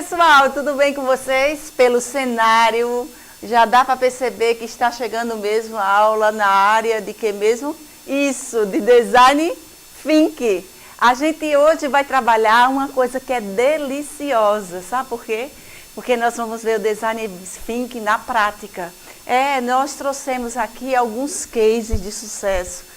pessoal, tudo bem com vocês? Pelo cenário, já dá para perceber que está chegando mesmo a aula na área de que mesmo? Isso, de Design Thinking. A gente hoje vai trabalhar uma coisa que é deliciosa, sabe por quê? Porque nós vamos ver o Design Thinking na prática. Nós trouxemos aqui alguns cases de sucesso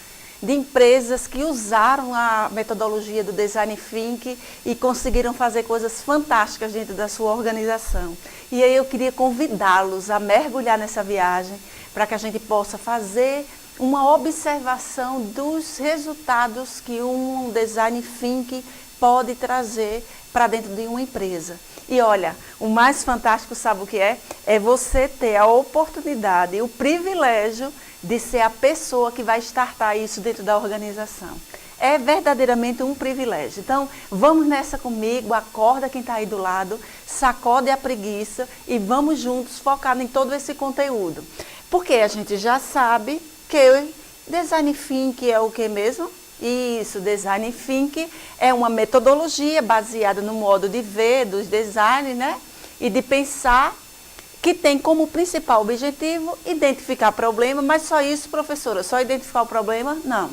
de empresas que usaram a metodologia do Design Thinking e conseguiram fazer coisas fantásticas dentro da sua organização. E aí eu queria convidá-los a mergulhar nessa viagem para que a gente possa fazer uma observação dos resultados que um Design Thinking pode trazer para dentro de uma empresa. E olha, o mais fantástico, sabe o que é? É você ter a oportunidade e o privilégio de ser a pessoa que vai startar isso dentro da organização. É verdadeiramente um privilégio. Então, vamos nessa comigo, acorda quem está aí do lado, sacode a preguiça e vamos juntos focar em todo esse conteúdo. Porque a gente já sabe que Design Thinking é o que mesmo? Isso, Design Thinking é uma metodologia baseada no modo de ver dos designers, né? E de pensar, que tem como principal objetivo identificar problema, mas só isso, professora, só identificar o problema? Não.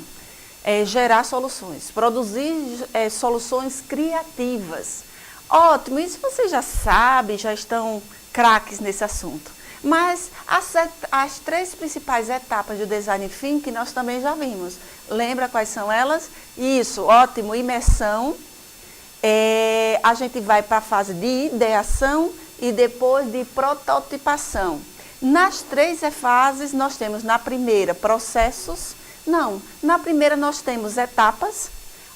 É gerar soluções, produzir soluções criativas. Ótimo, isso vocês já sabem, já estão craques nesse assunto. Mas as três principais etapas do Design Thinking nós também já vimos. Lembra quais são elas? Isso, ótimo, imersão. A gente vai para a fase de ideação e depois de prototipação. Nas três fases nós temos na primeira processos, na primeira nós temos etapas,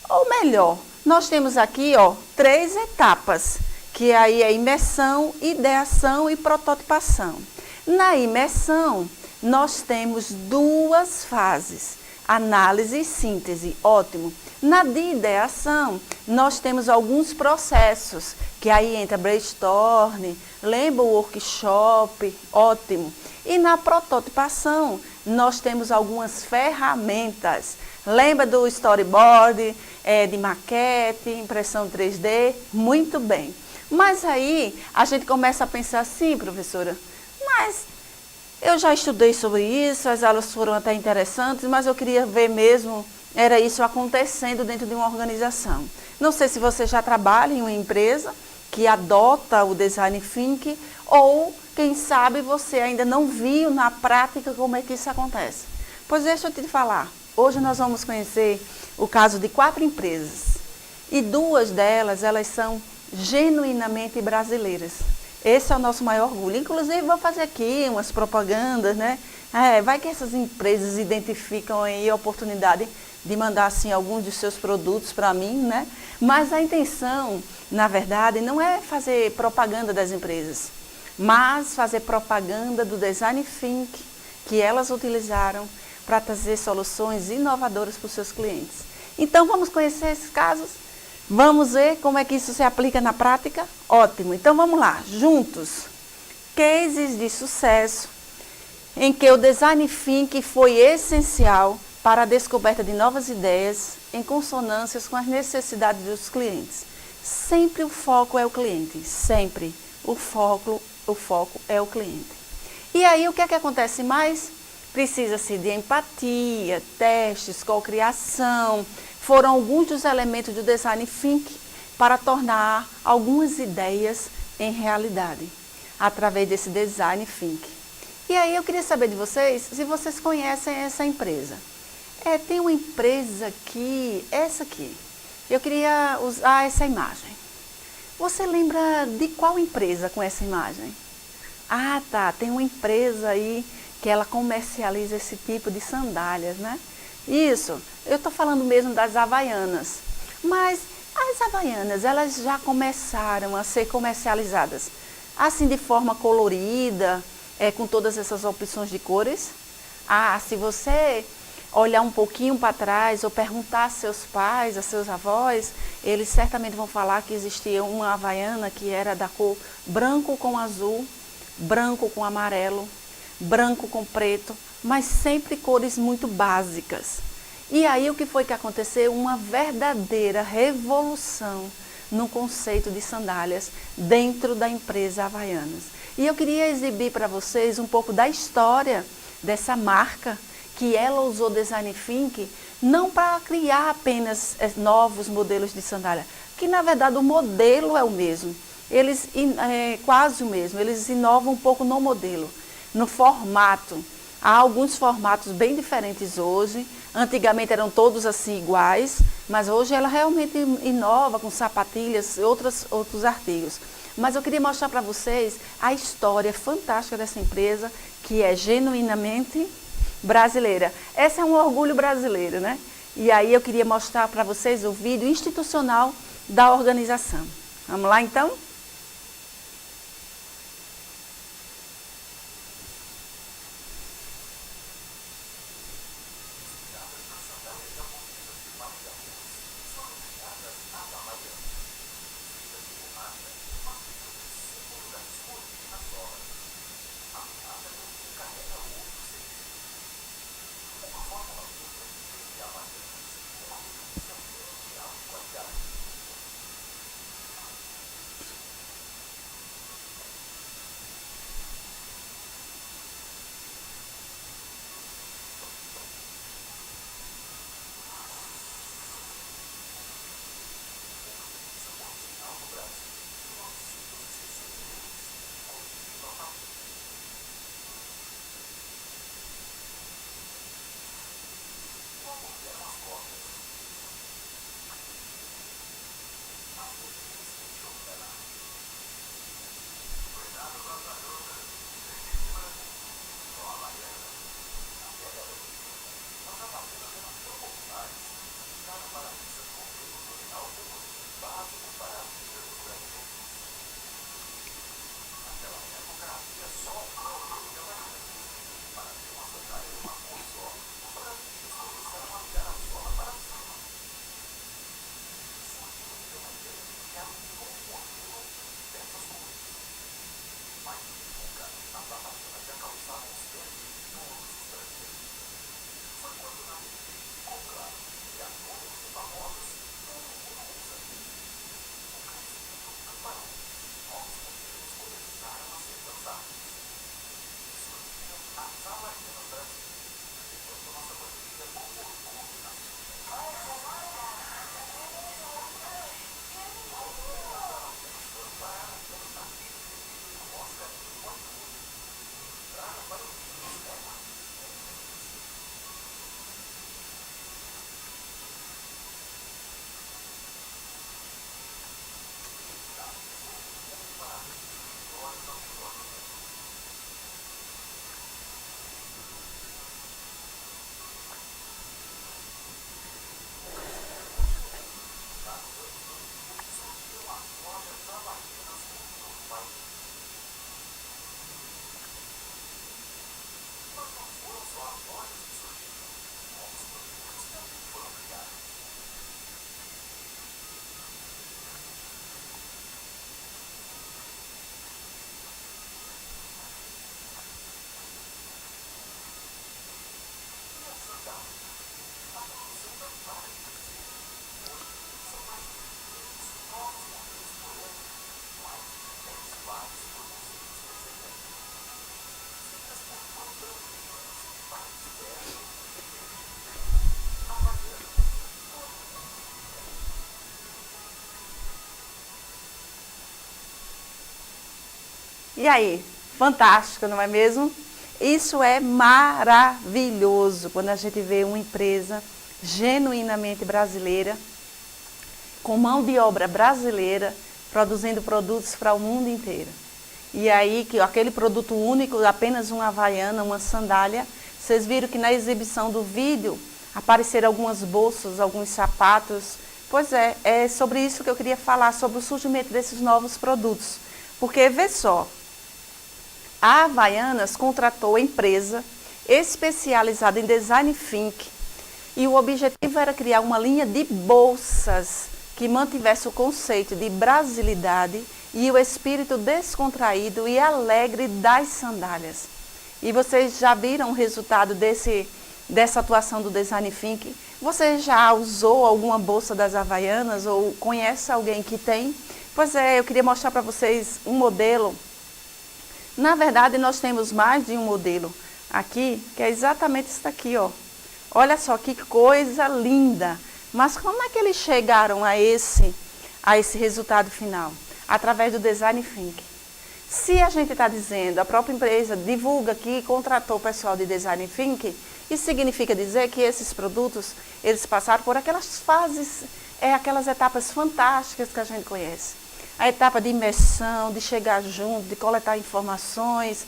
ou melhor, nós temos aqui três etapas, que aí é imersão, ideação e prototipação. Na imersão nós temos duas fases, análise e síntese, ótimo. Na de ideação, nós temos alguns processos, que aí entra brainstorming, lembra o workshop, ótimo. E na prototipação, nós temos algumas ferramentas. Lembra do storyboard, de maquete, impressão 3D? Muito bem. Mas aí, a gente começa a pensar assim, professora, mas eu já estudei sobre isso, as aulas foram até interessantes, mas eu queria ver mesmo, era isso acontecendo dentro de uma organização. Não sei se você já trabalha em uma empresa que adota o Design Thinking ou, quem sabe, você ainda não viu na prática como é que isso acontece. Pois deixa eu te falar, hoje nós vamos conhecer o caso de 4 empresas e 2 delas, elas são genuinamente brasileiras. Esse é o nosso maior orgulho. Inclusive, vou fazer aqui umas propagandas, né? Vai que essas empresas identificam aí a oportunidade de mandar, assim, alguns dos seus produtos para mim, né? Mas a intenção, na verdade, não é fazer propaganda das empresas, mas fazer propaganda do Design Thinking que elas utilizaram para trazer soluções inovadoras para os seus clientes. Então, vamos conhecer esses casos? Vamos ver como é que isso se aplica na prática? Ótimo, então vamos lá, juntos. Cases de sucesso em que o Design Thinking foi essencial para a descoberta de novas ideias em consonâncias com as necessidades dos clientes. Sempre o foco é o cliente, sempre o foco é o cliente. E aí o que é que acontece mais? Precisa-se de empatia, testes, cocriação. Foram alguns dos elementos do Design Thinking para tornar algumas ideias em realidade, através desse Design Thinking. E aí eu queria saber de vocês, se vocês conhecem essa empresa. Tem uma empresa aqui, essa aqui. Eu queria usar essa imagem. Você lembra de qual empresa com essa imagem? Ah, tá, tem uma empresa aí que ela comercializa esse tipo de sandálias, né? Isso, eu estou falando mesmo das Havaianas, mas as Havaianas, elas já começaram a ser comercializadas, assim de forma colorida, com todas essas opções de cores. Se você olhar um pouquinho para trás ou perguntar a seus pais, a seus avós, eles certamente vão falar que existia uma Havaiana que era da cor branco com azul, branco com amarelo, branco com preto, mas sempre cores muito básicas. E aí o que foi que aconteceu? Uma verdadeira revolução no conceito de sandálias dentro da empresa Havaianas. E eu queria exibir para vocês um pouco da história dessa marca, que ela usou design thinking não para criar apenas novos modelos de sandália, que na verdade o modelo é o mesmo, eles quase o mesmo, eles inovam um pouco no modelo, no formato. Há alguns formatos bem diferentes hoje, antigamente eram todos assim iguais, mas hoje ela realmente inova com sapatilhas e outros artigos. Mas eu queria mostrar para vocês a história fantástica dessa empresa, que é genuinamente brasileira. Esse é um orgulho brasileiro, né? E aí eu queria mostrar para vocês o vídeo institucional da organização. Vamos lá então? E aí, fantástico, não é mesmo? Isso é maravilhoso quando a gente vê uma empresa genuinamente brasileira, com mão de obra brasileira, produzindo produtos para o mundo inteiro. E aí, que aquele produto único, apenas uma havaiana, uma sandália, vocês viram que na exibição do vídeo apareceram algumas bolsas, alguns sapatos. Pois é sobre isso que eu queria falar, sobre o surgimento desses novos produtos. Porque, vê só, a Havaianas contratou a empresa especializada em design thinking e o objetivo era criar uma linha de bolsas que mantivesse o conceito de brasilidade e o espírito descontraído e alegre das sandálias. E vocês já viram o resultado dessa atuação do design thinking Você já usou alguma bolsa das Havaianas ou conhece alguém que tem? Pois é, eu queria mostrar para vocês um modelo. Na verdade, nós temos mais de um modelo aqui, que é exatamente isso daqui, ó. Olha só que coisa linda. Mas como é que eles chegaram a esse resultado final? Através do design thinking. Se a gente está dizendo, a própria empresa divulga que contratou o pessoal de design thinking, isso significa dizer que esses produtos, eles passaram por aquelas fases, aquelas etapas fantásticas que a gente conhece. A etapa de imersão, de chegar junto, de coletar informações,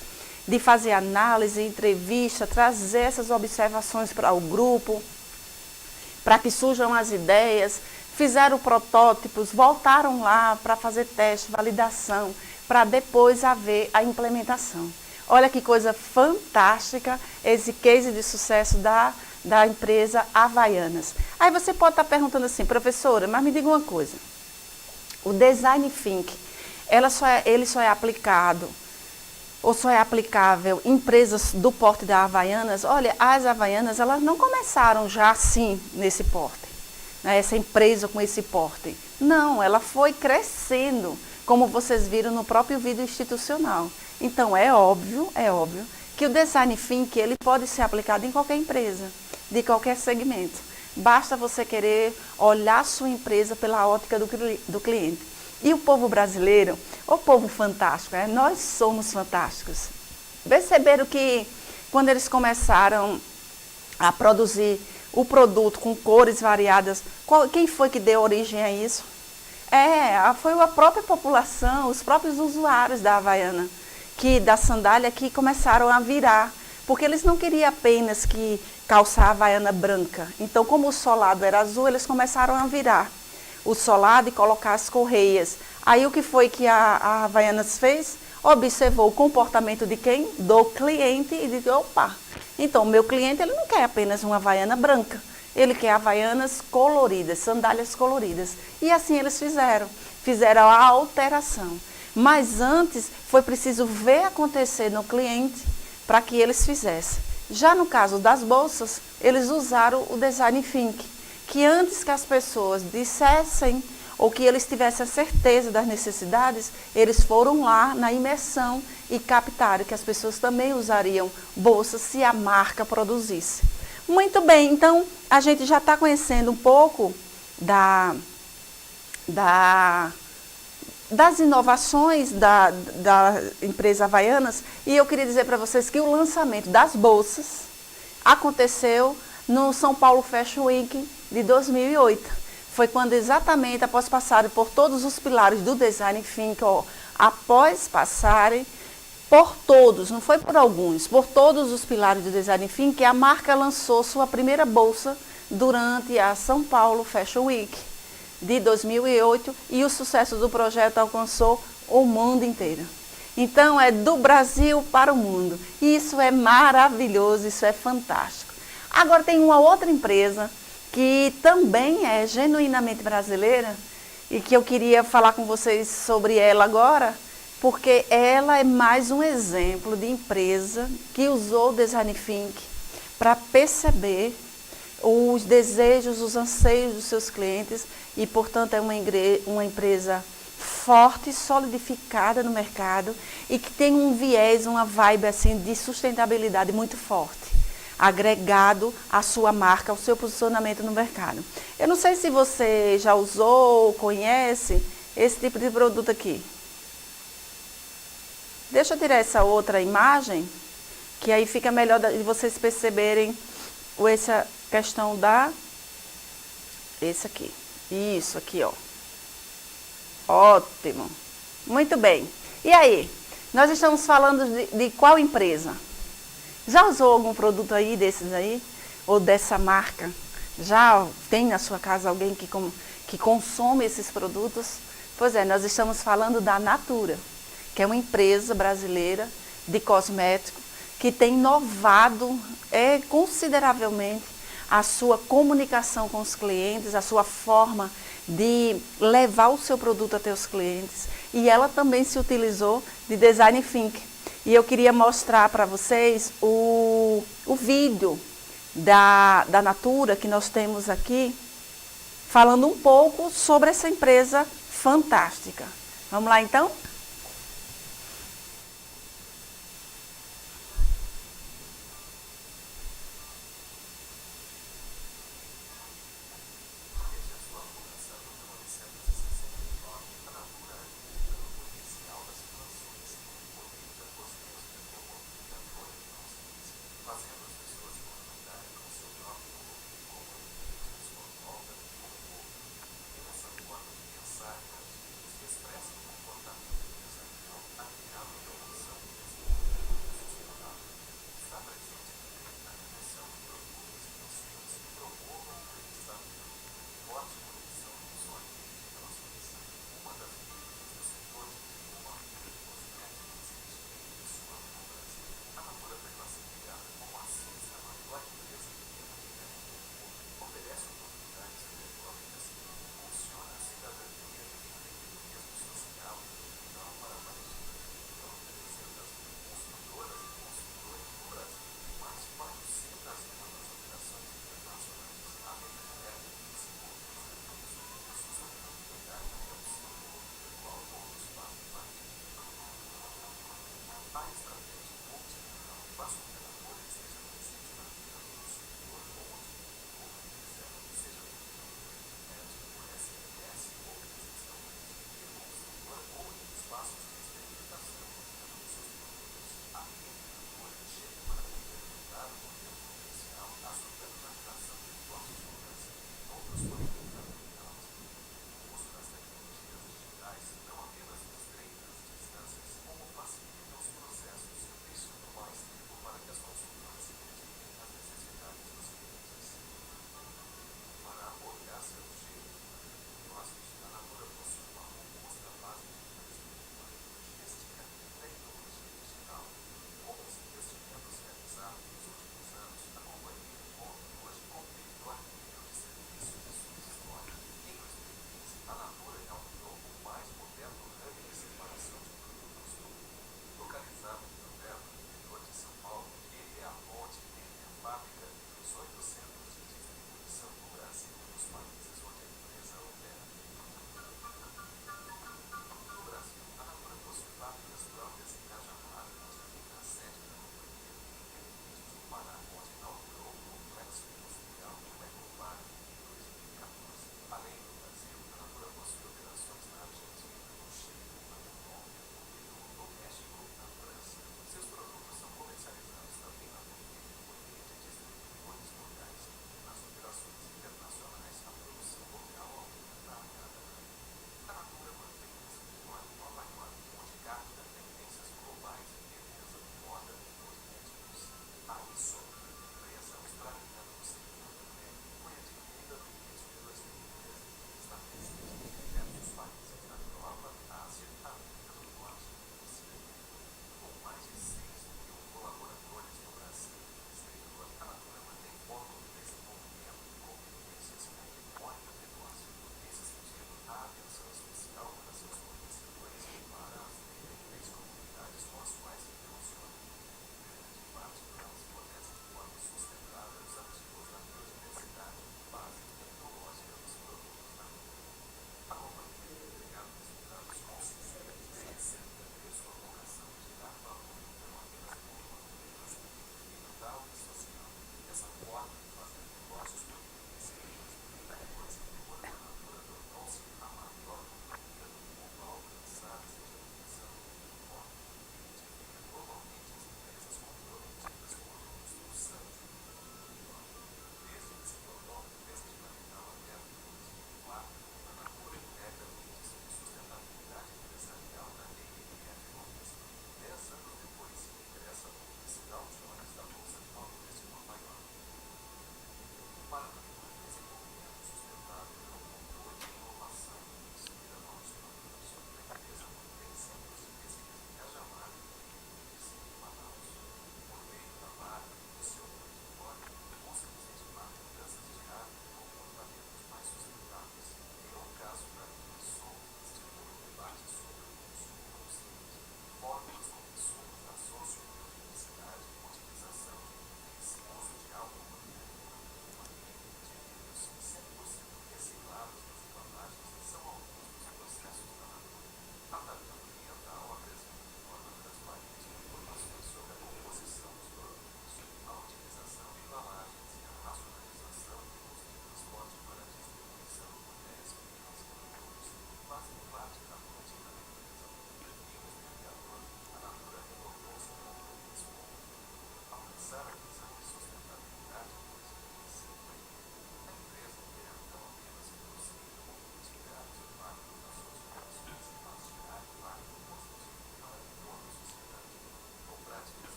de fazer análise, entrevista, trazer essas observações para o grupo, para que surjam as ideias, fizeram protótipos, voltaram lá para fazer teste, validação, para depois haver a implementação. Olha que coisa fantástica esse case de sucesso da empresa Havaianas. Aí você pode estar perguntando assim, professora, mas me diga uma coisa, o design thinking, ele só é aplicado ou só é aplicável em empresas do porte da Havaianas? Olha, as Havaianas, elas não começaram já assim, nesse porte, né? Essa empresa com esse porte. Não, ela foi crescendo, como vocês viram no próprio vídeo institucional. Então, é óbvio que o design thinking, ele pode ser aplicado em qualquer empresa, de qualquer segmento. Basta você querer olhar a sua empresa pela ótica do cliente. E o povo brasileiro, o povo fantástico, nós somos fantásticos. Perceberam que quando eles começaram a produzir o produto com cores variadas, quem foi que deu origem a isso? Foi a própria população, os próprios usuários da Havaiana, da sandália, que começaram a virar. Porque eles não queriam apenas que calçar a Havaiana branca. Então, como o solado era azul, eles começaram a virar o solado e colocar as correias. Aí o que foi que a Havaianas fez? Observou o comportamento de quem? Do cliente e disse, opa, então o meu cliente ele não quer apenas uma Havaiana branca, ele quer Havaianas coloridas, sandálias coloridas. E assim eles fizeram a alteração. Mas antes foi preciso ver acontecer no cliente para que eles fizessem. Já no caso das bolsas, eles usaram o design thinking, que antes que as pessoas dissessem ou que eles tivessem a certeza das necessidades, eles foram lá na imersão e captaram que as pessoas também usariam bolsas se a marca produzisse. Muito bem, então a gente já está conhecendo um pouco das inovações da empresa Havaianas, e eu queria dizer para vocês que o lançamento das bolsas aconteceu no São Paulo Fashion Week de 2008. Foi quando exatamente após passarem por todos os pilares do design thinking, após passarem por todos, não foi por alguns, por todos os pilares do design thinking, a marca lançou sua primeira bolsa durante a São Paulo Fashion Week de 2008 e o sucesso do projeto alcançou o mundo inteiro. Então é do Brasil para o mundo. E isso é maravilhoso, isso é fantástico. Agora tem uma outra empresa que também é genuinamente brasileira e que eu queria falar com vocês sobre ela agora, porque ela é mais um exemplo de empresa que usou o design thinking para perceber os desejos, os anseios dos seus clientes e, portanto, é uma empresa forte, solidificada no mercado e que tem um viés, uma vibe assim, de sustentabilidade muito forte, agregado à sua marca, ao seu posicionamento no mercado. Eu não sei se você já usou ou conhece esse tipo de produto aqui. Deixa eu tirar essa outra imagem, que aí fica melhor de vocês perceberem essa questão esse aqui. Isso aqui, ó. Ótimo. Muito bem. E aí? Nós estamos falando de qual empresa? Já usou algum produto aí desses aí? Ou dessa marca? Já tem na sua casa alguém que consome esses produtos? Pois é, nós estamos falando da Natura, que é uma empresa brasileira de cosmético que tem inovado consideravelmente a sua comunicação com os clientes, a sua forma de levar o seu produto até os clientes. E ela também se utilizou de design thinking. E eu queria mostrar para vocês o vídeo da Natura que nós temos aqui, falando um pouco sobre essa empresa fantástica. Vamos lá então?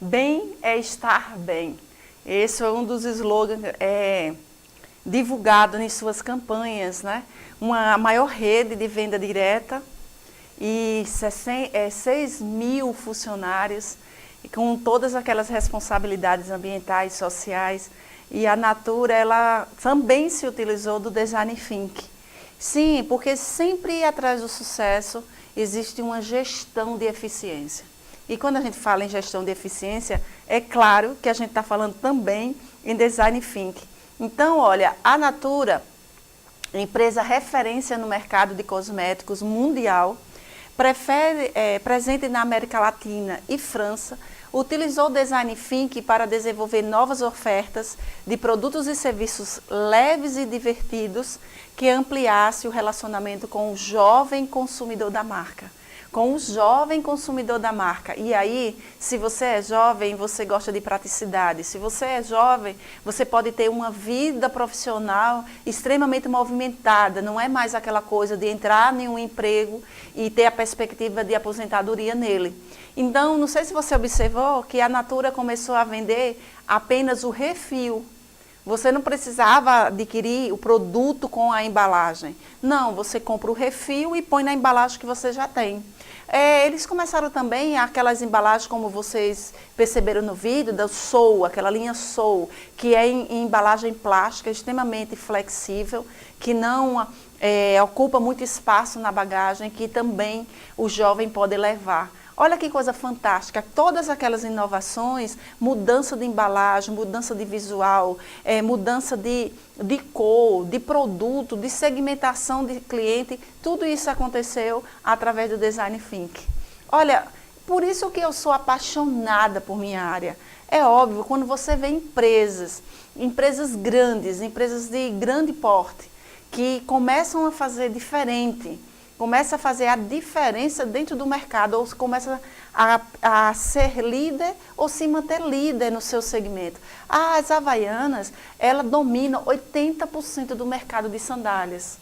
Bem é estar bem. Esse é um dos slogans divulgado em suas campanhas, né? A maior rede de venda direta e 6 mil funcionários, e com todas aquelas responsabilidades ambientais, sociais. E a Natura, ela também se utilizou do Design Thinking. Sim, porque sempre atrás do sucesso existe uma gestão de eficiência. E quando a gente fala em gestão de eficiência, é claro que a gente está falando também em Design Thinking. Então, olha, a Natura, empresa referência no mercado de cosméticos mundial, presente na América Latina e França, utilizou o Design Thinking para desenvolver novas ofertas de produtos e serviços leves e divertidos que ampliasse o relacionamento com o jovem consumidor da marca. Com o jovem consumidor da marca. E aí, se você é jovem, você gosta de praticidade. Se você é jovem, você pode ter uma vida profissional extremamente movimentada. Não é mais aquela coisa de entrar em um emprego e ter a perspectiva de aposentadoria nele. Então, não sei se você observou que a Natura começou a vender apenas o refil. Você não precisava adquirir o produto com a embalagem. Não, você compra o refil e põe na embalagem que você já tem. Eles começaram também aquelas embalagens, como vocês perceberam no vídeo, da Soul, aquela linha Soul, que é em embalagem plástica, extremamente flexível, que não ocupa muito espaço na bagagem, que também o jovem pode levar. Olha que coisa fantástica, todas aquelas inovações, mudança de embalagem, mudança de visual, mudança de cor, de produto, de segmentação de cliente, tudo isso aconteceu através do Design Thinking. Olha, por isso que eu sou apaixonada por minha área. É óbvio, quando você vê empresas grandes, empresas de grande porte, que começam a fazer diferente, começa a fazer a diferença dentro do mercado, ou começa a ser líder ou se manter líder no seu segmento. As Havaianas, ela domina 80% do mercado de sandálias.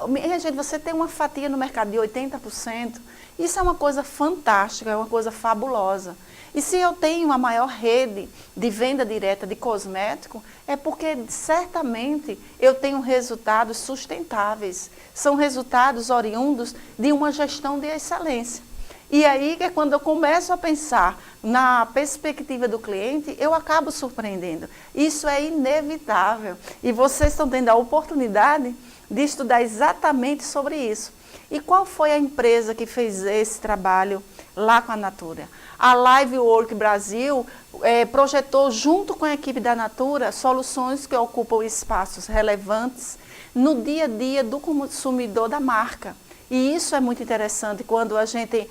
Minha gente, você tem uma fatia no mercado de 80%, isso é uma coisa fantástica, é uma coisa fabulosa. E se eu tenho a maior rede de venda direta de cosmético, é porque certamente eu tenho resultados sustentáveis. São resultados oriundos de uma gestão de excelência. E aí é quando eu começo a pensar na perspectiva do cliente, eu acabo surpreendendo. Isso é inevitável. E vocês estão tendo a oportunidade de estudar exatamente sobre isso. E qual foi a empresa que fez esse trabalho lá com a Natura? A LiveWork Brasil projetou, junto com a equipe da Natura, soluções que ocupam espaços relevantes no dia a dia do consumidor da marca. E isso é muito interessante quando a gente...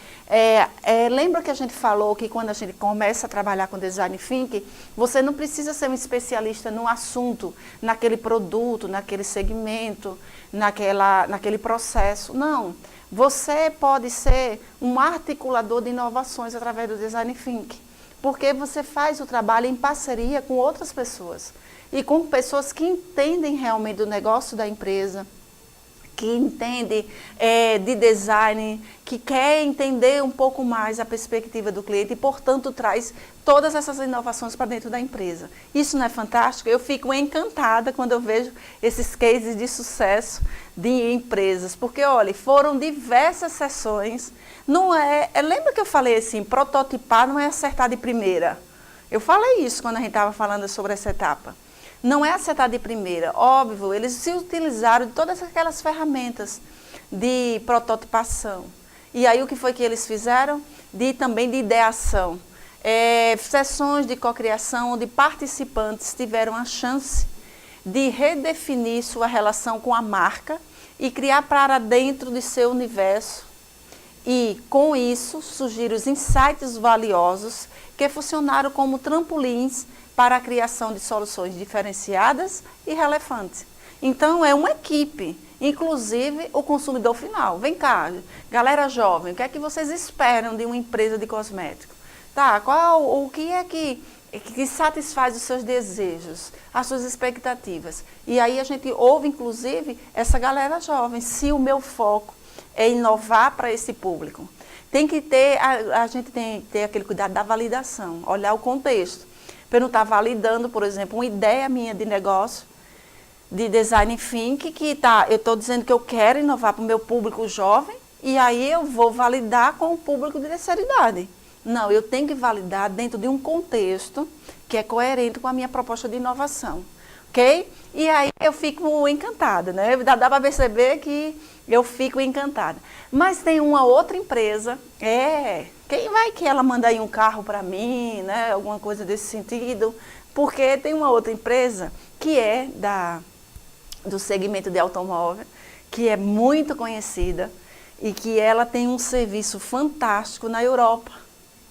lembra que a gente falou que quando a gente começa a trabalhar com Design Thinking, você não precisa ser um especialista no assunto, naquele produto, naquele segmento, naquele processo. Não. Você pode ser um articulador de inovações através do Design Thinking, porque você faz o trabalho em parceria com outras pessoas e com pessoas que entendem realmente do negócio da empresa, que entende de design, que quer entender um pouco mais a perspectiva do cliente e, portanto, traz todas essas inovações para dentro da empresa. Isso não é fantástico? Eu fico encantada quando eu vejo esses cases de sucesso de empresas, porque, olha, foram diversas sessões. Não lembra que eu falei assim, prototipar não é acertar de primeira. Eu falei isso quando a gente estava falando sobre essa etapa. Não é acertar de primeira, óbvio, eles se utilizaram de todas aquelas ferramentas de prototipação. E aí o que foi que eles fizeram? Também de ideação. Sessões de cocriação, onde participantes tiveram a chance de redefinir sua relação com a marca e criar para dentro de seu universo. E, com isso, surgiram os insights valiosos que funcionaram como trampolins para a criação de soluções diferenciadas e relevantes. Então, é uma equipe, inclusive o consumidor final. Vem cá, galera jovem, o que é que vocês esperam de uma empresa de cosmético? Tá, o que é que satisfaz os seus desejos, as suas expectativas? E aí a gente ouve, inclusive, essa galera jovem, se o meu foco é inovar para esse público. tem que ter, a gente tem que ter aquele cuidado da validação, olhar o contexto. Para eu não estar validando, por exemplo, uma ideia minha de negócio, de design thinking, eu estou dizendo que eu quero inovar para o meu público jovem, e aí eu vou validar com o público de terceira idade. Não, eu tenho que validar dentro de um contexto que é coerente com a minha proposta de inovação, ok? E aí eu fico encantada, né? Dá para perceber que eu fico encantada. Mas tem uma outra empresa, quem vai que ela manda aí um carro para mim, né? Alguma coisa desse sentido, porque tem uma outra empresa que é do segmento de automóvel, que é muito conhecida e que ela tem um serviço fantástico na Europa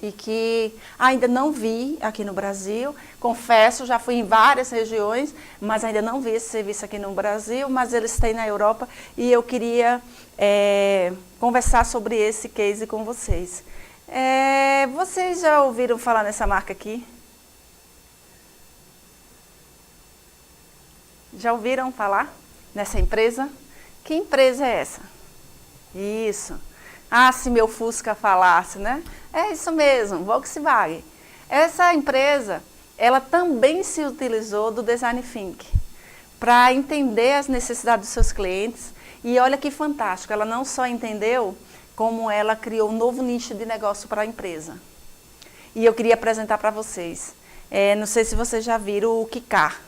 e que ainda não vi aqui no Brasil. Confesso, já fui em várias regiões, mas ainda não vi esse serviço aqui no Brasil, mas eles têm na Europa e eu queria conversar sobre esse case com vocês. Vocês já ouviram falar nessa marca aqui? Já ouviram falar nessa empresa? Que empresa é essa? Isso. Ah, se meu Fusca falasse, né? É isso mesmo, Volkswagen. Essa empresa, ela também se utilizou do Design Thinking para entender as necessidades dos seus clientes. E olha que fantástico, ela não só entendeu, como ela criou um novo nicho de negócio para a empresa. E eu queria apresentar para vocês. Não sei se vocês já viram o Kikar.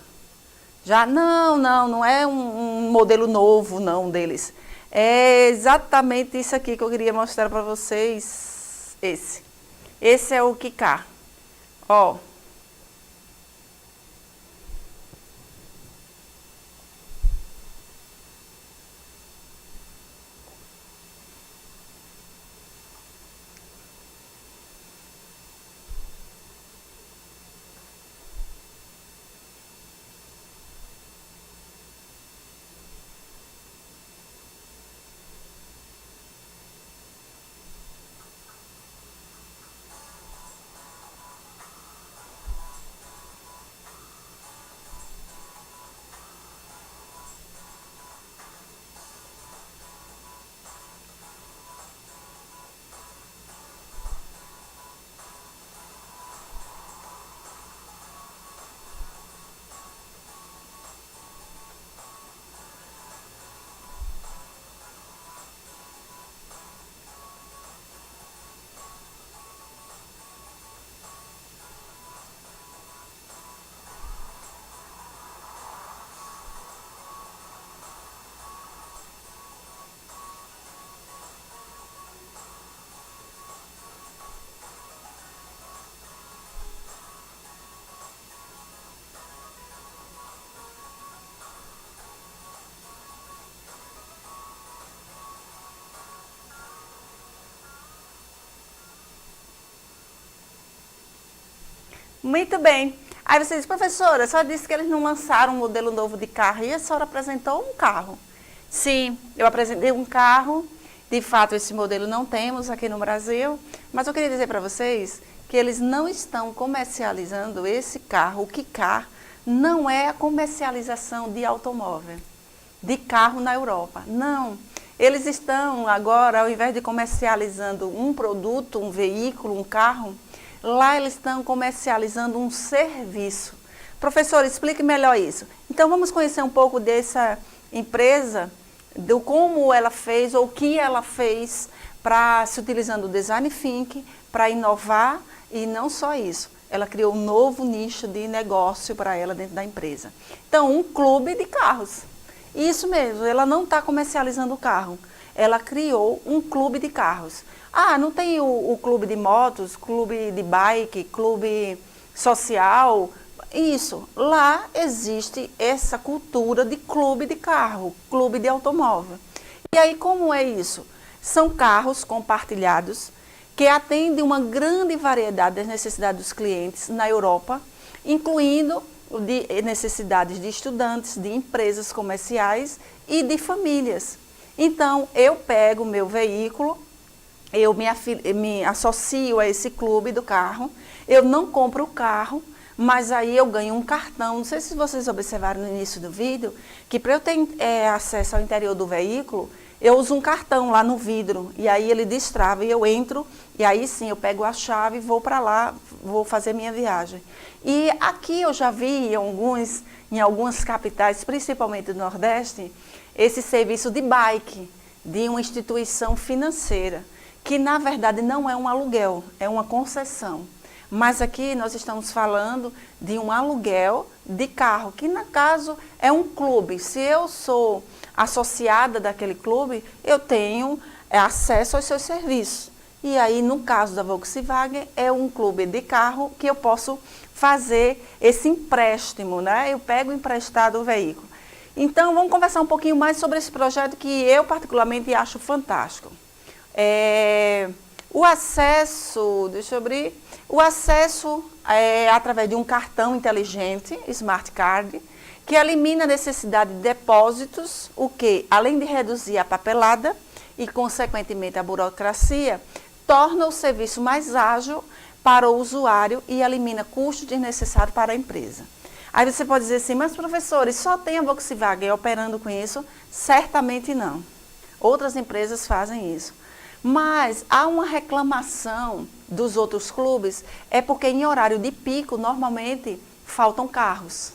Já? Não é um modelo novo, não, deles. É exatamente isso aqui que eu queria mostrar para vocês. Esse é o Kikar. Ó. Muito bem. Aí você diz, professora, a senhora disse que eles não lançaram um modelo novo de carro e a senhora apresentou um carro. Sim, eu apresentei um carro. De fato, esse modelo não temos aqui no Brasil, mas eu queria dizer para vocês que eles não estão comercializando esse carro. O Kikar não é a comercialização de automóvel, de carro na Europa. Não. Eles estão agora, ao invés de comercializando um produto, um veículo, um carro, lá eles estão comercializando um serviço. Professor, explique melhor isso. Então vamos conhecer um pouco dessa empresa, do como ela fez ou o que ela fez para se utilizando o Design Thinking para inovar e não só isso. Ela criou um novo nicho de negócio para ela dentro da empresa. Então, um clube de carros. Isso mesmo, ela não está comercializando o carro. Ela criou um clube de carros. Ah, não tem o clube de motos, clube de bike, clube social. Isso, lá existe essa cultura de clube de carro, clube de automóvel. E aí como é isso? São carros compartilhados que atendem uma grande variedade das necessidades dos clientes na Europa, incluindo necessidades de estudantes, de empresas comerciais e de famílias. Então, eu pego o meu veículo, eu me associo a esse clube do carro, eu não compro o carro, mas aí eu ganho um cartão. Não sei se vocês observaram no início do vídeo, que para eu ter acesso ao interior do veículo, eu uso um cartão lá no vidro, e aí ele destrava, e eu entro, e aí sim eu pego a chave e vou para lá, vou fazer minha viagem. E aqui eu já vi em algumas capitais, principalmente do Nordeste, esse serviço de bike, de uma instituição financeira, que na verdade não é um aluguel, é uma concessão. Mas aqui nós estamos falando de um aluguel de carro, que no caso é um clube. Se eu sou associada daquele clube, eu tenho acesso aos seus serviços. E aí, no caso da Volkswagen, é um clube de carro que eu posso fazer esse empréstimo, né? Eu pego emprestado o veículo. Então, vamos conversar um pouquinho mais sobre esse projeto que eu particularmente acho fantástico. O acesso, deixa eu abrir, o acesso é através de um cartão inteligente, Smart Card, que elimina a necessidade de depósitos, o que, além de reduzir a papelada e, consequentemente, a burocracia, torna o serviço mais ágil para o usuário e elimina custos desnecessários para a empresa. Aí você pode dizer assim, mas professores, só tem a Volkswagen operando com isso? Certamente não. Outras empresas fazem isso. Mas há uma reclamação dos outros clubes, é porque em horário de pico, normalmente, faltam carros.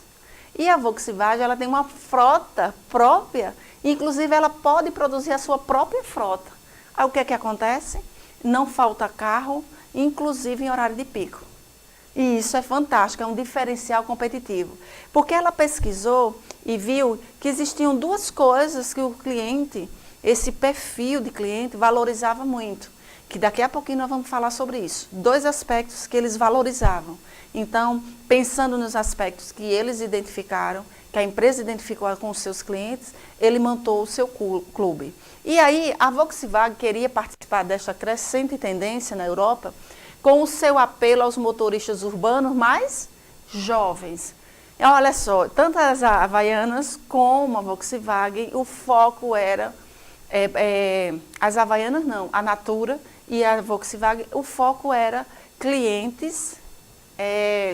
E a Volkswagen, ela tem uma frota própria, inclusive ela pode produzir a sua própria frota. Aí o que é que acontece? Não falta carro, inclusive em horário de pico. E isso é fantástico, é um diferencial competitivo. Porque ela pesquisou e viu que existiam duas coisas que o cliente, esse perfil de cliente, valorizava muito. Que daqui a pouquinho nós vamos falar sobre isso. Dois aspectos que eles valorizavam. Então, pensando nos aspectos que eles identificaram, que a empresa identificou com os seus clientes, ele montou o seu clube. E aí, a Volkswagen queria participar desta crescente tendência na Europa, com o seu apelo aos motoristas urbanos mais jovens. E olha só, tanto as Havaianas como a Volkswagen, o foco era, as Havaianas não, a Natura e a Volkswagen, o foco era clientes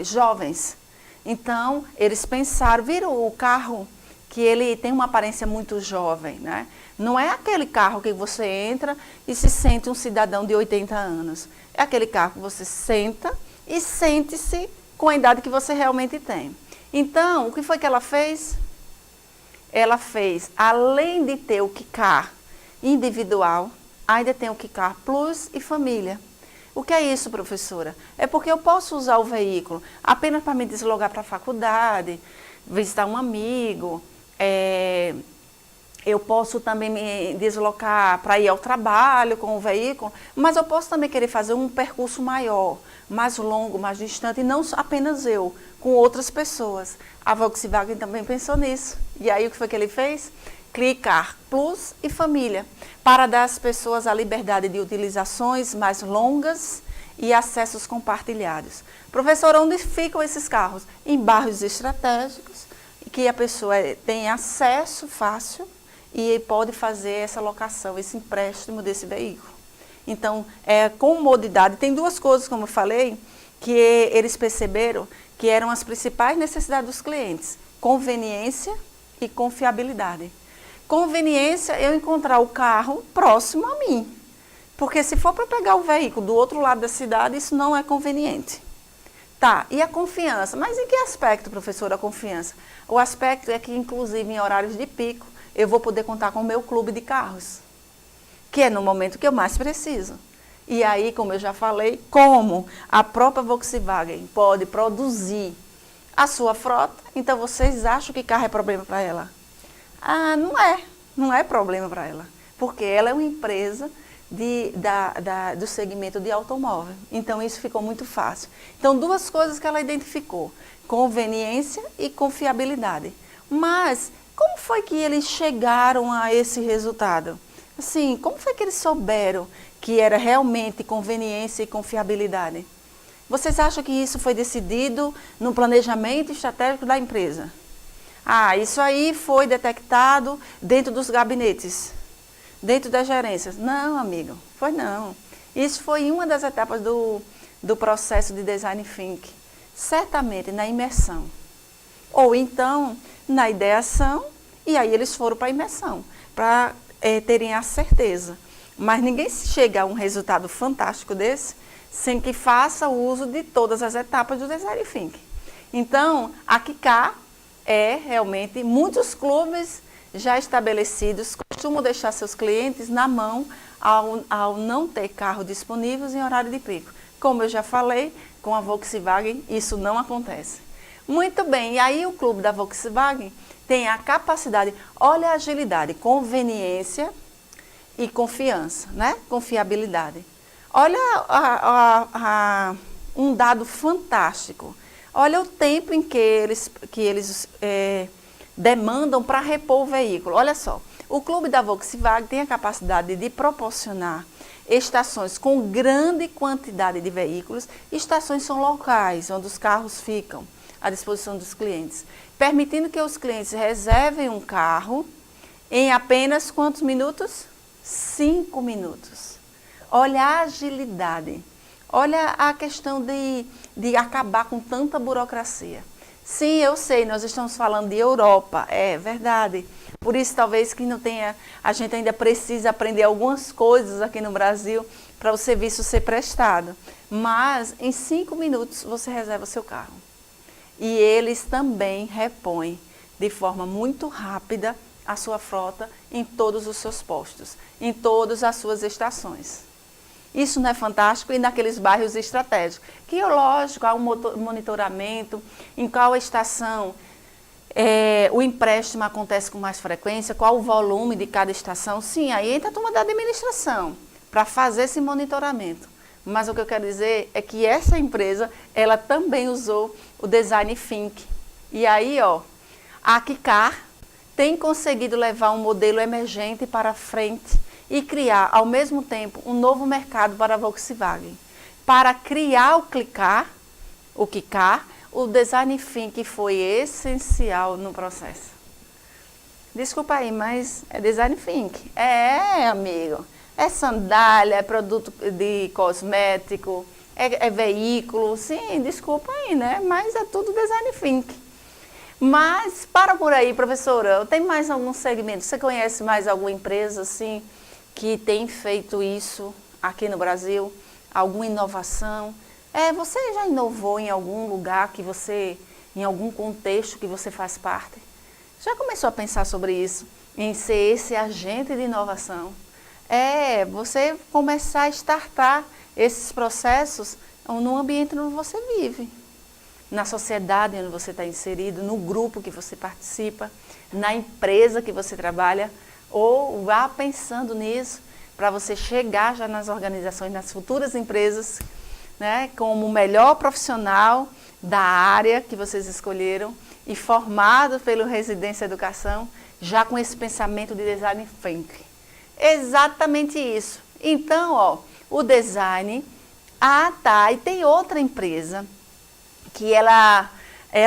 jovens. Então, eles pensaram, viram o carro que ele tem uma aparência muito jovem, né? Não é aquele carro que você entra e se sente um cidadão de 80 anos. É aquele carro que você senta e sente-se com a idade que você realmente tem. Então, o que foi que ela fez? Ela fez, além de ter o Quicar individual, ainda tem o Quicar Plus e família. O que é isso, professora? É porque eu posso usar o veículo apenas para me deslocar para a faculdade, visitar um amigo, eu posso também me deslocar para ir ao trabalho com o veículo, mas eu posso também querer fazer um percurso maior, mais longo, mais distante, e não apenas eu, com outras pessoas. A Volkswagen também pensou nisso. E aí o que foi que ele fez? Clicar Plus e família, para dar às pessoas a liberdade de utilizações mais longas e acessos compartilhados. Professor, onde ficam esses carros? Em bairros estratégicos, que a pessoa tem acesso fácil e pode fazer essa locação, esse empréstimo desse veículo. Então, comodidade. Tem duas coisas, como eu falei, que eles perceberam que eram as principais necessidades dos clientes: conveniência e confiabilidade. Conveniência, eu encontrar o carro próximo a mim. Porque se for para pegar o veículo do outro lado da cidade, isso não é conveniente. Tá, e a confiança? Mas em que aspecto, professora, a confiança? O aspecto é que, inclusive, em horários de pico, eu vou poder contar com o meu clube de carros, que é no momento que eu mais preciso. E aí, como eu já falei, como a própria Volkswagen pode produzir a sua frota, então vocês acham que carro é problema para ela? Ah, não é problema para ela, porque ela é uma empresa do segmento de automóvel. Então, isso ficou muito fácil. Então, duas coisas que ela identificou: conveniência e confiabilidade. Mas, como foi que eles chegaram a esse resultado? Assim, como foi que eles souberam que era realmente conveniência e confiabilidade? Vocês acham que isso foi decidido no planejamento estratégico da empresa? Ah, isso aí foi detectado dentro dos gabinetes, dentro das gerências. Não, amigo, foi não. Isso foi uma das etapas do processo de design thinking. Certamente na imersão. Ou então na ideação, e aí eles foram para a imersão, para terem a certeza. Mas ninguém chega a um resultado fantástico desse sem que faça uso de todas as etapas do Design Thinking. Então, a Kika é realmente, muitos clubes já estabelecidos costumam deixar seus clientes na mão ao não ter carro disponíveis em horário de pico. Como eu já falei, com a Volkswagen isso não acontece. Muito bem, e aí o clube da Volkswagen tem a capacidade, olha a agilidade, conveniência e confiança, né? Confiabilidade. Olha um dado fantástico. Olha o tempo em que eles demandam para repor o veículo. Olha só, o clube da Volkswagen tem a capacidade de proporcionar estações com grande quantidade de veículos. Estações são locais, onde os carros ficam à disposição dos clientes, permitindo que os clientes reservem um carro em apenas quantos minutos? 5 minutos. Olha a agilidade, olha a questão de acabar com tanta burocracia. Sim, eu sei, nós estamos falando de Europa, é verdade. Por isso, talvez que não tenha, a gente ainda precisa aprender algumas coisas aqui no Brasil para o serviço ser prestado. Mas, em 5 minutos, você reserva o seu carro. E eles também repõem de forma muito rápida a sua frota em todos os seus postos, em todas as suas estações. Isso não é fantástico? E naqueles bairros estratégicos, que lógico, há um monitoramento, em qual estação o empréstimo acontece com mais frequência, qual o volume de cada estação. Sim, aí entra a turma da administração para fazer esse monitoramento. Mas o que eu quero dizer é que essa empresa, ela também usou o Design Thinking. E aí, ó, a Kika tem conseguido levar um modelo emergente para frente e criar, ao mesmo tempo, um novo mercado para a Volkswagen. Para criar o Kika, o Design Thinking foi essencial no processo. Desculpa aí, mas é Design Thinking. É, amigo. É sandália, é produto de cosmético, é veículo. Sim, desculpa aí, né? Mas é tudo Design Thinking. Mas, para por aí, professora, tem mais algum segmento? Você conhece mais alguma empresa, assim, que tem feito isso aqui no Brasil? Alguma inovação? Você já inovou em algum lugar que você, em algum contexto que você faz parte? Já começou a pensar sobre isso? Em ser esse agente de inovação? Você começar a startar esses processos no ambiente onde você vive. Na sociedade onde você está inserido, no grupo que você participa, na empresa que você trabalha, ou vá pensando nisso para você chegar já nas organizações, nas futuras empresas, né, como o melhor profissional da área que vocês escolheram e formado pelo Residência Educação, já com esse pensamento de Design Thinking. Exatamente isso. Então, ó, o design, e tem outra empresa que ela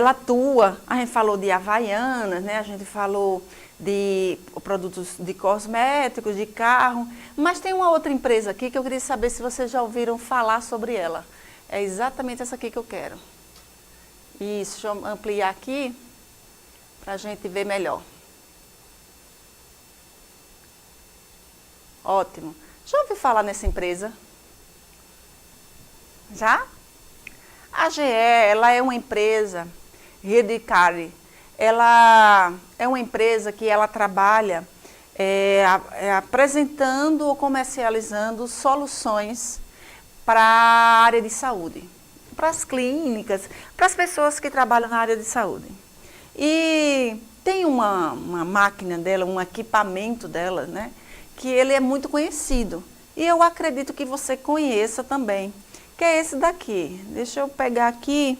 atua, a gente falou de Havaianas, né? A gente falou de produtos de cosméticos, de carro, mas tem uma outra empresa aqui que eu queria saber se vocês já ouviram falar sobre ela. É exatamente essa aqui que eu quero. Isso, deixa eu ampliar aqui para a gente ver melhor. Ótimo. Já ouviu falar nessa empresa? Já? A GE, ela é uma empresa, Redicari, ela é uma empresa que ela trabalha apresentando ou comercializando soluções para a área de saúde, para as clínicas, para as pessoas que trabalham na área de saúde. E tem uma máquina dela, um equipamento dela, né, que ele é muito conhecido. E eu acredito que você conheça também, que é esse daqui. Deixa eu pegar aqui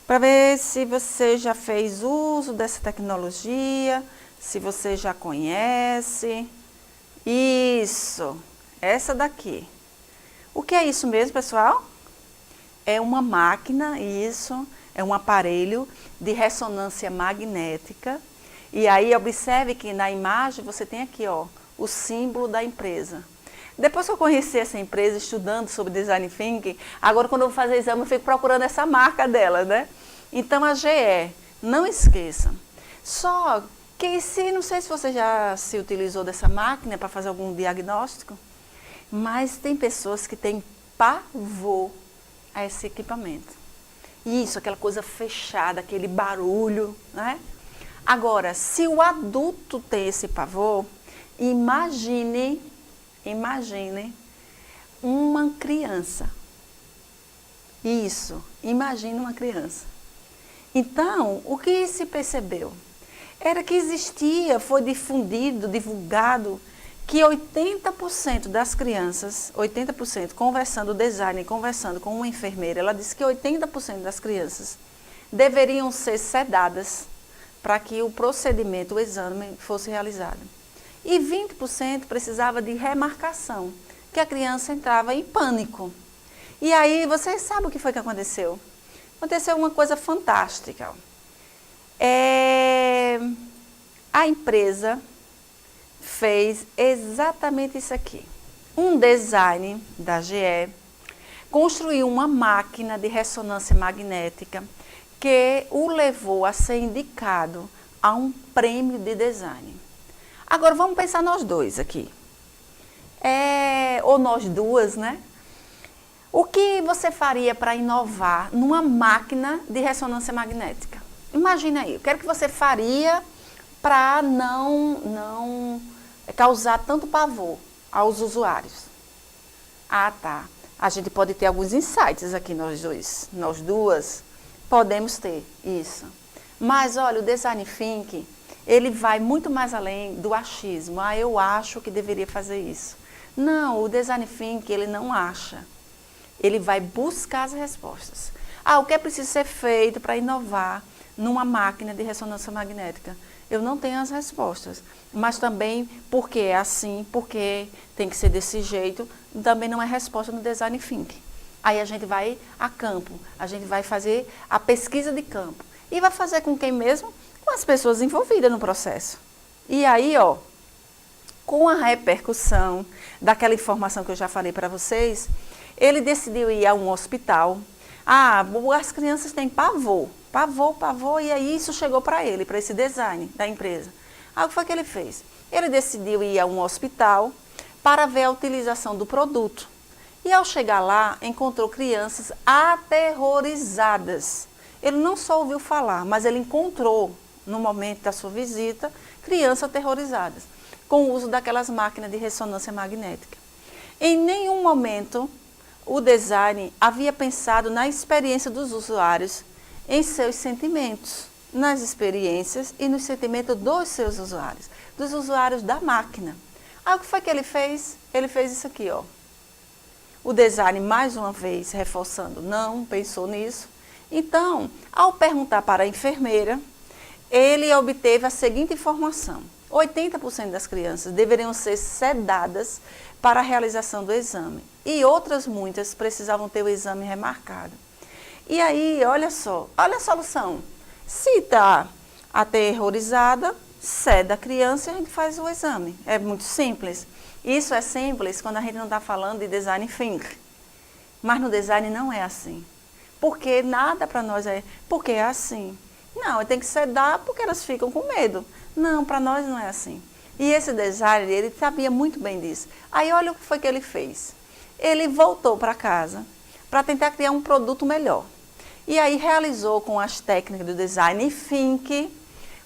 para ver se você já fez uso dessa tecnologia, se você já conhece. Isso, essa daqui. O que é isso mesmo, pessoal? É uma máquina, isso, é um aparelho de ressonância magnética. E aí, observe que na imagem você tem aqui, ó, o símbolo da empresa. Depois que eu conheci essa empresa, estudando sobre Design Thinking, agora quando eu vou fazer exame, eu fico procurando essa marca dela, né? Então, a GE, não esqueça, só Que se, não sei se você já se utilizou dessa máquina para fazer algum diagnóstico, mas tem pessoas que têm pavor a esse equipamento. Isso, aquela coisa fechada, aquele barulho, né? Agora, se o adulto tem esse pavor, imagine uma criança. Isso, imagine uma criança. Então, o que se percebeu? Era que existia, foi difundido, divulgado, que 80% das crianças, 80% conversando, o designer conversando com uma enfermeira, ela disse que 80% das crianças deveriam ser sedadas para que o procedimento, o exame fosse realizado. E 20% precisava de remarcação, que a criança entrava em pânico. E aí, vocês sabem o que foi que aconteceu? Aconteceu uma coisa fantástica. A empresa fez exatamente isso aqui. Um design da GE construiu uma máquina de ressonância magnética que o levou a ser indicado a um prêmio de design. Agora vamos pensar nós dois aqui. Ou nós duas, né? O que você faria para inovar numa máquina de ressonância magnética? Imagina aí, o que é que você faria para não causar tanto pavor aos usuários? Ah, tá. A gente pode ter alguns insights aqui, nós duas, podemos ter isso. Mas, olha, o Design Thinking, ele vai muito mais além do achismo. Ah, eu acho que deveria fazer isso. Não, o Design Thinking, ele não acha. Ele vai buscar as respostas. Ah, o que é preciso ser feito para inovar numa máquina de ressonância magnética? Eu não tenho as respostas, mas também porque é assim, porque tem que ser desse jeito, também não é resposta no Design Thinking. Aí a gente vai a campo, a gente vai fazer a pesquisa de campo. E vai fazer com quem mesmo? Com as pessoas envolvidas no processo. E aí, ó, com a repercussão daquela informação que eu já falei para vocês, ele decidiu ir a um hospital. Ah, as crianças têm pavor, e aí isso chegou para ele, para esse design da empresa. Aí o que foi que ele fez? Ele decidiu ir a um hospital para ver a utilização do produto. E ao chegar lá, encontrou crianças aterrorizadas. Ele não só ouviu falar, mas ele encontrou, no momento da sua visita, crianças aterrorizadas, com o uso daquelas máquinas de ressonância magnética. Em nenhum momento o design havia pensado na experiência dos usuários, em seus sentimentos, nas experiências e nos sentimentos dos seus usuários, dos usuários da máquina. Aí o que foi que ele fez? Ele fez isso aqui, ó. O design, mais uma vez, reforçando, não pensou nisso. Então, ao perguntar para a enfermeira, ele obteve a seguinte informação: 80% das crianças deveriam ser sedadas para a realização do exame. E outras muitas precisavam ter o exame remarcado. E aí, olha só, olha a solução. Se está aterrorizada, seda a criança e a gente faz o exame. É muito simples. Isso é simples quando a gente não está falando de design thinking. Mas no design não é assim. Porque nada para nós é, porque é assim. Não, tem que sedar porque elas ficam com medo. Não, para nós não é assim. E esse designer, ele sabia muito bem disso. Aí olha o que foi que ele fez. Ele voltou para casa para tentar criar um produto melhor. E aí realizou com as técnicas do Design Thinking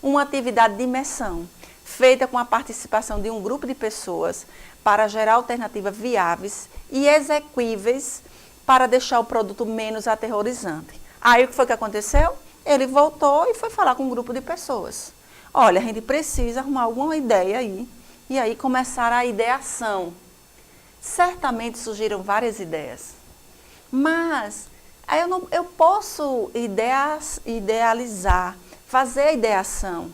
uma atividade de imersão, feita com a participação de um grupo de pessoas para gerar alternativas viáveis e exequíveis para deixar o produto menos aterrorizante. Aí o que foi que aconteceu? Ele voltou e foi falar com um grupo de pessoas. Olha, a gente precisa arrumar alguma ideia aí. E aí começaram a ideação. Certamente surgiram várias ideias. Mas eu posso idealizar, fazer a ideação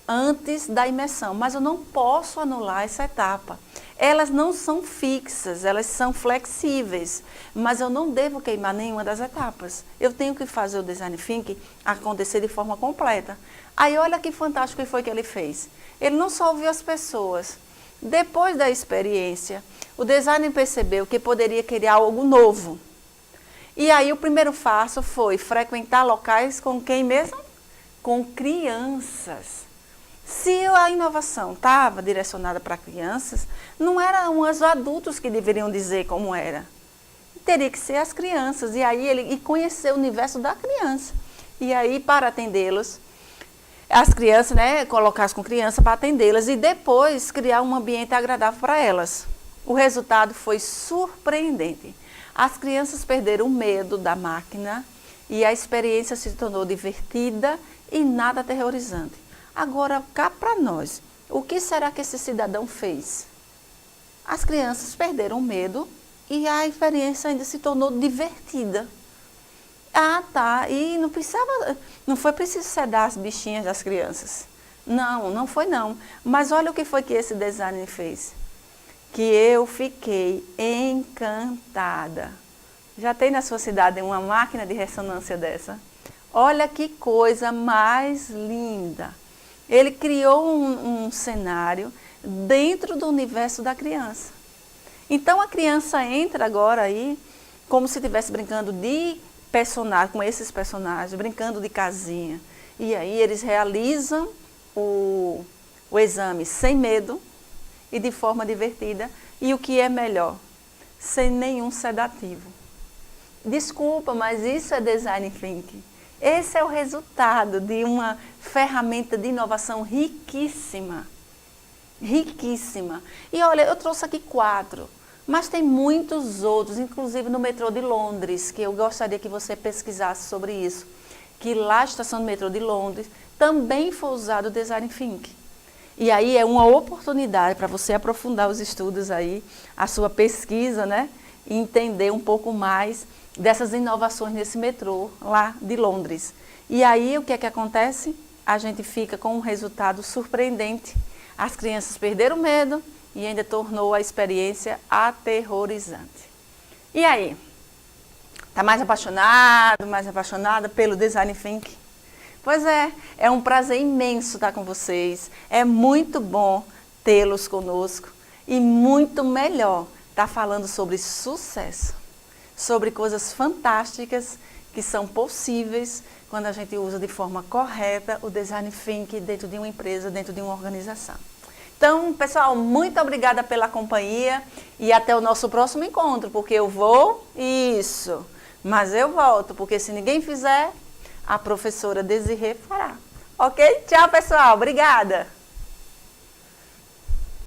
antes da imersão, mas eu não posso anular essa etapa. Elas não são fixas, elas são flexíveis, mas eu não devo queimar nenhuma das etapas. Eu tenho que fazer o Design Thinking acontecer de forma completa. Aí olha que fantástico que foi que ele fez. Ele não só ouviu as pessoas. Depois da experiência, o designer percebeu que poderia criar algo novo. E aí o primeiro passo foi frequentar locais com quem mesmo? Com crianças. Se a inovação estava direcionada para crianças, não eram os adultos que deveriam dizer como era. Teria que ser as crianças, e aí ele conhecer o universo da criança. E aí, para atendê-los, as crianças, né, colocar com criança para atendê-las e depois criar um ambiente agradável para elas. O resultado foi surpreendente. As crianças perderam o medo da máquina e a experiência se tornou divertida e nada aterrorizante. Agora, cá para nós, o que será que esse cidadão fez? As crianças perderam o medo e a experiência ainda se tornou divertida. Ah, tá, e não foi preciso sedar as bichinhas das crianças. Não, não foi não. Mas olha o que foi que esse design fez. Que eu fiquei encantada. Já tem na sua cidade uma máquina de ressonância dessa? Olha que coisa mais linda. Ele criou um cenário dentro do universo da criança. Então a criança entra agora aí como se estivesse brincando de personagem, com esses personagens, brincando de casinha. E aí eles realizam o exame sem medo e de forma divertida. E o que é melhor, sem nenhum sedativo. Desculpa, mas isso é design thinking. Esse é o resultado de uma ferramenta de inovação riquíssima. Riquíssima. E olha, eu trouxe aqui 4, mas tem muitos outros, inclusive no metrô de Londres, que eu gostaria que você pesquisasse sobre isso. Que lá, a estação do metrô de Londres, também foi usado o design thinking. E aí é uma oportunidade para você aprofundar os estudos aí, a sua pesquisa, né? E entender um pouco mais dessas inovações nesse metrô lá de Londres. E aí o que é que acontece? A gente fica com um resultado surpreendente. As crianças perderam o medo e ainda tornou a experiência aterrorizante. E aí? Está mais apaixonada pelo design thinking? Pois é um prazer imenso estar com vocês. É muito bom tê-los conosco e muito melhor estar falando sobre sucesso, sobre coisas fantásticas que são possíveis quando a gente usa de forma correta o design thinking dentro de uma empresa, dentro de uma organização. Então, pessoal, muito obrigada pela companhia e até o nosso próximo encontro, porque eu vou, mas eu volto, porque se ninguém fizer, a professora Desirê fará. Ok? Tchau, pessoal. Obrigada.